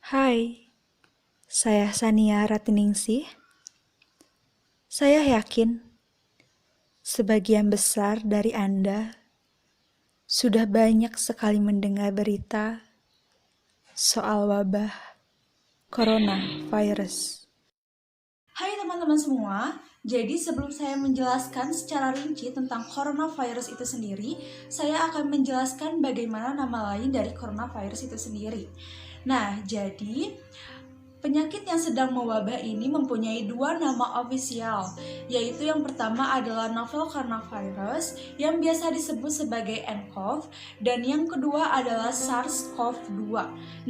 Hai, saya Sania Ratiningsih. Saya yakin sebagian besar dari Anda sudah banyak sekali mendengar berita soal wabah coronavirus. Hai teman-teman semua, jadi sebelum saya menjelaskan secara rinci tentang coronavirus itu sendiri, saya akan menjelaskan bagaimana nama lain dari coronavirus itu sendiri. Nah, jadi penyakit yang sedang mewabah ini mempunyai dua nama ofisial, yaitu yang pertama adalah novel coronavirus yang biasa disebut sebagai nCoV, dan yang kedua adalah SARS-CoV-2.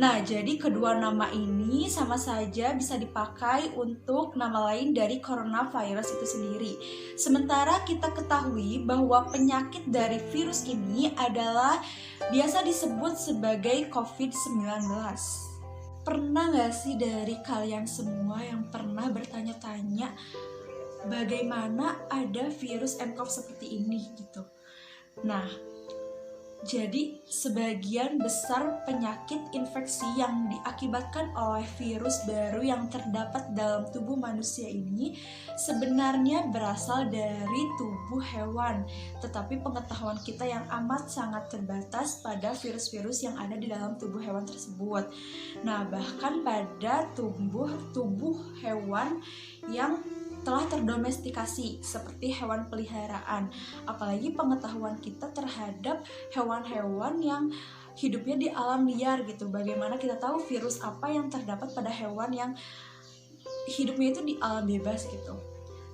Nah, jadi kedua nama ini sama saja bisa dipakai untuk nama lain dari coronavirus itu sendiri. Sementara kita ketahui bahwa penyakit dari virus ini adalah biasa disebut sebagai COVID-19. Pernah gak sih dari kalian semua yang pernah bertanya-tanya bagaimana ada virus nCoV seperti ini gitu? Nah, jadi sebagian besar penyakit infeksi yang diakibatkan oleh virus baru yang terdapat dalam tubuh manusia ini sebenarnya berasal dari tubuh hewan. Tetapi pengetahuan kita yang amat sangat terbatas pada virus-virus yang ada di dalam tubuh hewan tersebut. Nah, bahkan pada tubuh hewan yang telah terdomestikasi seperti hewan peliharaan. Apalagi pengetahuan kita terhadap hewan-hewan yang hidupnya di alam liar gitu. Bagaimana kita tahu virus apa yang terdapat pada hewan yang hidupnya itu di alam bebas gitu.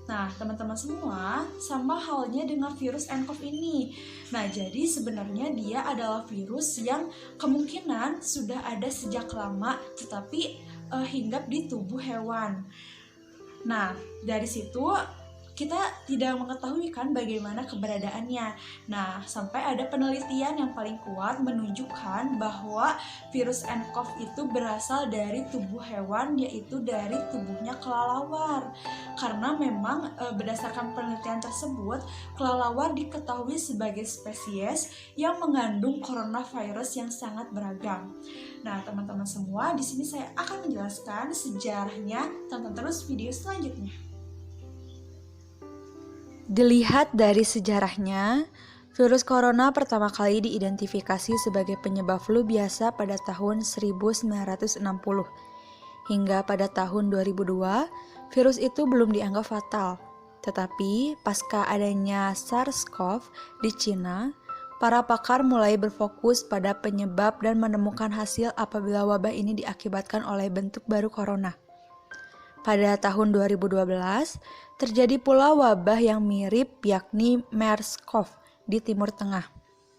Nah, teman-teman semua, sama halnya dengan virus nCoV ini. Nah, jadi sebenarnya dia adalah virus yang kemungkinan sudah ada sejak lama, tetapi hinggap di tubuh hewan. Nah, dari situ kita tidak mengetahui kan bagaimana keberadaannya. Nah, sampai ada penelitian yang paling kuat menunjukkan bahwa virus nCoV itu berasal dari tubuh hewan, yaitu dari tubuhnya kelelawar. Karena memang berdasarkan penelitian tersebut, kelelawar diketahui sebagai spesies yang mengandung coronavirus yang sangat beragam. Nah, teman-teman semua, di sini saya akan menjelaskan sejarahnya. Tonton terus video selanjutnya. Dilihat dari sejarahnya, virus corona pertama kali diidentifikasi sebagai penyebab flu biasa pada tahun 1960. Hingga pada tahun 2002, virus itu belum dianggap fatal. Tetapi pasca adanya SARS-CoV di Cina, para pakar mulai berfokus pada penyebab dan menemukan hasil apabila wabah ini diakibatkan oleh bentuk baru corona. Pada tahun 2012, terjadi pula wabah yang mirip yakni MERS-CoV di Timur Tengah.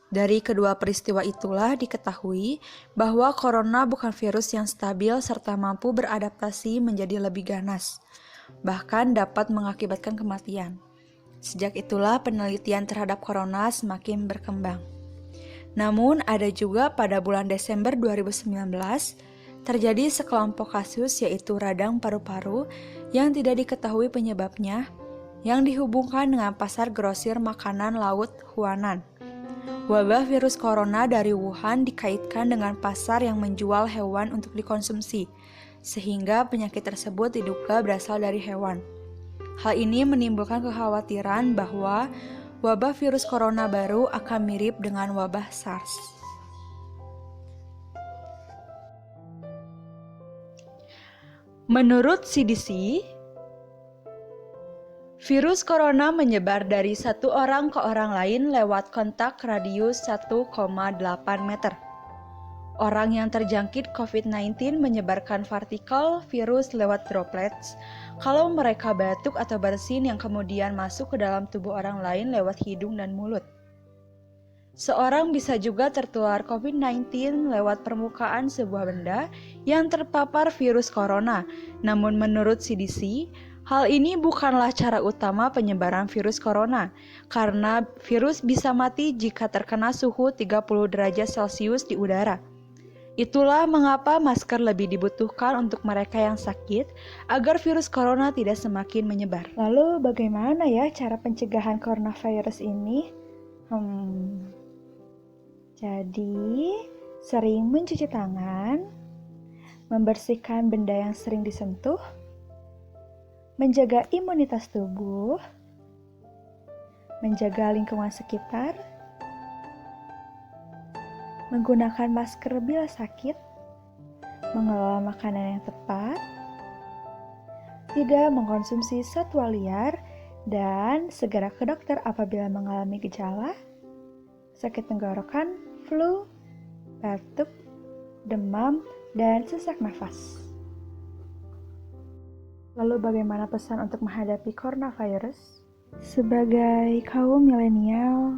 Dari kedua peristiwa itulah diketahui bahwa corona bukan virus yang stabil serta mampu beradaptasi menjadi lebih ganas, bahkan dapat mengakibatkan kematian. Sejak itulah penelitian terhadap corona semakin berkembang. Namun ada juga pada bulan Desember 2019, terjadi sekelompok kasus yaitu radang paru-paru yang tidak diketahui penyebabnya yang dihubungkan dengan pasar grosir makanan laut Huanan. Wabah virus corona dari Wuhan dikaitkan dengan pasar yang menjual hewan untuk dikonsumsi, sehingga penyakit tersebut diduga berasal dari hewan. Hal ini menimbulkan kekhawatiran bahwa wabah virus corona baru akan mirip dengan wabah SARS. Menurut CDC, virus corona menyebar dari satu orang ke orang lain lewat kontak radius 1,8 meter. Orang yang terjangkit COVID-19 menyebarkan partikel virus lewat droplets kalau mereka batuk atau bersin yang kemudian masuk ke dalam tubuh orang lain lewat hidung dan mulut. Seorang bisa juga tertular COVID-19 lewat permukaan sebuah benda yang terpapar virus corona. Namun menurut CDC, hal ini bukanlah cara utama penyebaran virus corona, karena virus bisa mati jika terkena suhu 30 derajat Celcius di udara. Itulah mengapa masker lebih dibutuhkan untuk mereka yang sakit, agar virus corona tidak semakin menyebar. Lalu bagaimana ya cara pencegahan coronavirus ini? Jadi, sering mencuci tangan, membersihkan benda yang sering disentuh, menjaga imunitas tubuh, menjaga lingkungan sekitar, menggunakan masker bila sakit, mengelola makanan yang tepat, tidak mengkonsumsi satwa liar, dan segera ke dokter apabila mengalami gejala, sakit tenggorokan, flu, batuk, demam, dan sesak nafas. Lalu bagaimana pesan untuk menghadapi coronavirus? Sebagai kaum milenial,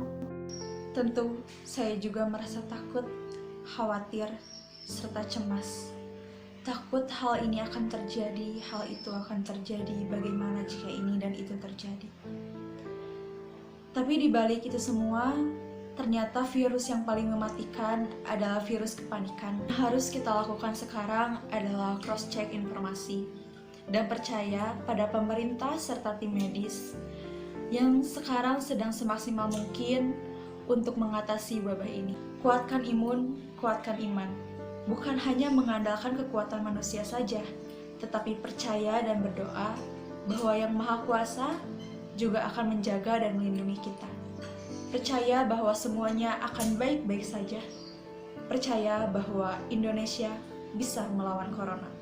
Tentu saya juga merasa takut, khawatir, serta cemas. Takut hal ini akan terjadi, hal itu akan terjadi, bagaimana jika ini dan itu terjadi. Tapi di balik itu semua, ternyata virus yang paling mematikan adalah virus kepanikan. Yang harus kita lakukan sekarang adalah cross-check informasi dan percaya pada pemerintah serta tim medis yang sekarang sedang semaksimal mungkin untuk mengatasi wabah ini. Kuatkan imun, kuatkan iman. Bukan hanya mengandalkan kekuatan manusia saja, tetapi percaya dan berdoa bahwa Yang Maha Kuasa juga akan menjaga dan melindungi kita. Percaya bahwa semuanya akan baik-baik saja. Percaya bahwa Indonesia bisa melawan corona.